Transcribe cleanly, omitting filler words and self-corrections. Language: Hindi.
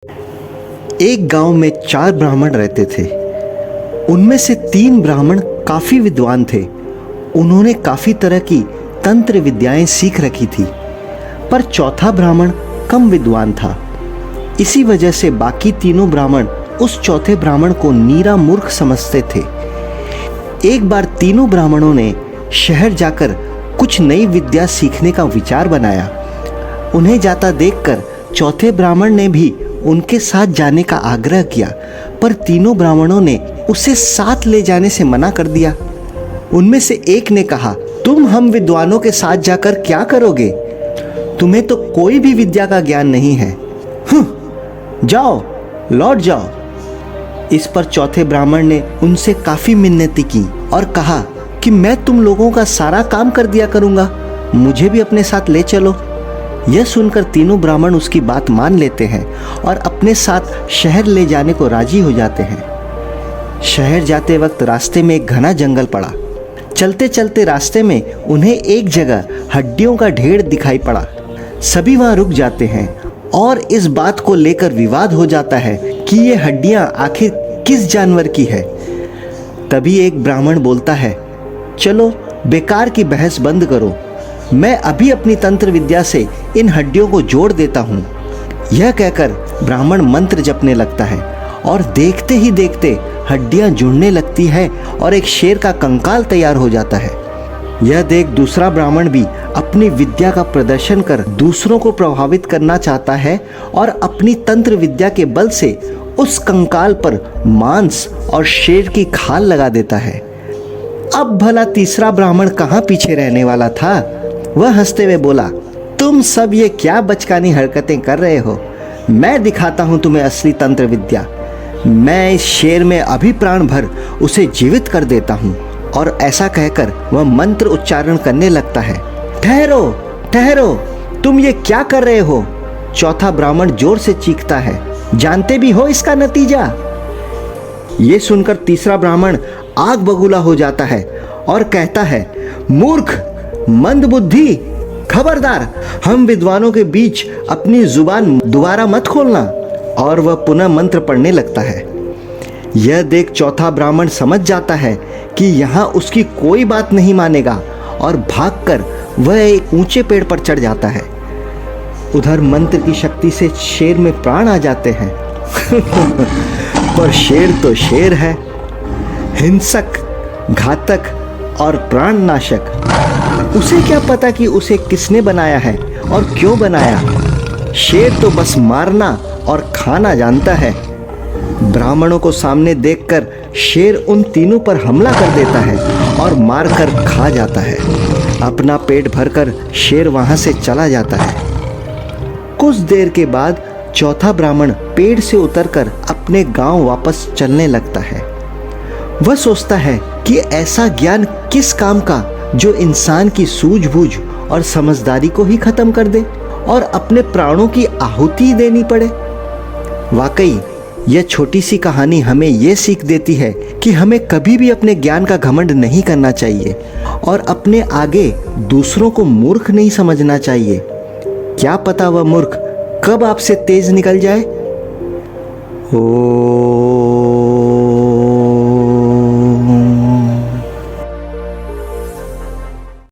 एक गांव में 4 ब्राह्मण रहते थे। उनमें से 3 ब्राह्मण काफी विद्वान थे। उन्होंने काफी तरह की तंत्र विद्याएं सीख रखी थी, पर चौथा ब्राह्मण कम विद्वान था। इसी वजह से बाकी तीनों ब्राह्मण उस चौथे ब्राह्मण को नीरा मूर्ख समझते थे। एक बार तीनों ब्राह्मणों ने शहर जाकर कुछ नई विद्या सीखने का विचार बनाया। उन्हें जाता देखकर चौथे ब्राह्मण ने भी उनके साथ जाने का आग्रह किया, पर तीनों ब्राह्मणों ने उसे साथ ले जाने से मना कर दिया। उनमें से एक ने कहा, तुम हम विद्वानों के साथ जाकर क्या करोगे? तुम्हें तो कोई भी विद्या का ज्ञान नहीं है। जाओ, लौट जाओ। इस पर चौथे ब्राह्मण ने उनसे काफी मिन्नती की और कहा कि मैं तुम लोगों का सारा काम कर दिया करूंगा, मुझे भी अपने साथ ले चलो। यह सुनकर तीनों ब्राह्मण उसकी बात मान लेते हैं और अपने साथ शहर ले जाने को राजी हो जाते हैं। शहर जाते वक्त रास्ते में एक घना जंगल पड़ा। चलते चलते रास्ते में उन्हें एक जगह हड्डियों का ढेर दिखाई पड़ा। सभी वहां रुक जाते हैं और इस बात को लेकर विवाद हो जाता है कि ये हड्डियां आखिर किस जानवर की है। तभी एक ब्राह्मण बोलता है, चलो बेकार की बहस बंद करो, मैं अभी अपनी तंत्र विद्या से इन हड्डियों को जोड़ देता हूँ। यह कहकर ब्राह्मण मंत्र जपने लगता है और देखते ही देखते हड्डियां जुड़ने लगती है और एक शेर का कंकाल तैयार हो जाता है। यह देख दूसरा ब्राह्मण भी अपनी विद्या का प्रदर्शन कर दूसरों को प्रभावित करना चाहता है और अपनी तंत्र विद्या के बल से उस कंकाल पर मांस और शेर की खाल लगा देता है। अब भला तीसरा ब्राह्मण कहाँ पीछे रहने वाला था। वह हंसते हुए बोला, तुम सब ये क्या बचकानी हरकतें कर रहे हो? मैं दिखाता हूं तुम्हें असली तंत्र विद्या। मैं इस शेर में अभी प्राण भर उसे जीवित कर देता हूं। और ऐसा कहकर वह मंत्र उच्चारण करने लगता है। ठहरो ठहरो, तुम ये क्या कर रहे हो? चौथा ब्राह्मण जोर से चीखता है, जानते भी हो इसका नतीजा? ये सुनकर तीसरा ब्राह्मण आग बबूला हो जाता है और कहता है, मूर्ख, मंदबुद्धि, खबरदार, हम विद्वानों के बीच अपनी जुबान दोबारा मत खोलना। और वह पुनः मंत्र पढ़ने लगता है। यह देख चौथा ब्राह्मण समझ जाता है कि यहाँ उसकी कोई बात नहीं मानेगा और भागकर वह एक ऊंचे पेड़ पर चढ़ जाता है। उधर मंत्र की शक्ति से शेर में प्राण आ जाते हैं। पर शेर तो शेर है, हिंसक, घातक और प्राणनाशक। उसे क्या पता कि उसे किसने बनाया है और क्यों बनाया। शेर तो बस मारना और खाना जानता है। ब्राह्मणों को सामने देखकर शेर उन तीनों पर हमला कर देता है और मारकर खा जाता है। अपना पेट भरकर शेर वहां से चला जाता है। कुछ देर के बाद चौथा ब्राह्मण पेड़ से उतरकर अपने गांव वापस चलने लगता है। वह सोचता है कि ऐसा ज्ञान किस काम का जो इंसान की सूझबूझ और समझदारी को ही खत्म कर दे और अपने प्राणों की आहुति देनी पड़े। वाकई यह छोटी सी कहानी हमें यह सीख देती है कि हमें कभी भी अपने ज्ञान का घमंड नहीं करना चाहिए और अपने आगे दूसरों को मूर्ख नहीं समझना चाहिए। क्या पता वह मूर्ख कब आपसे तेज निकल जाए। ओ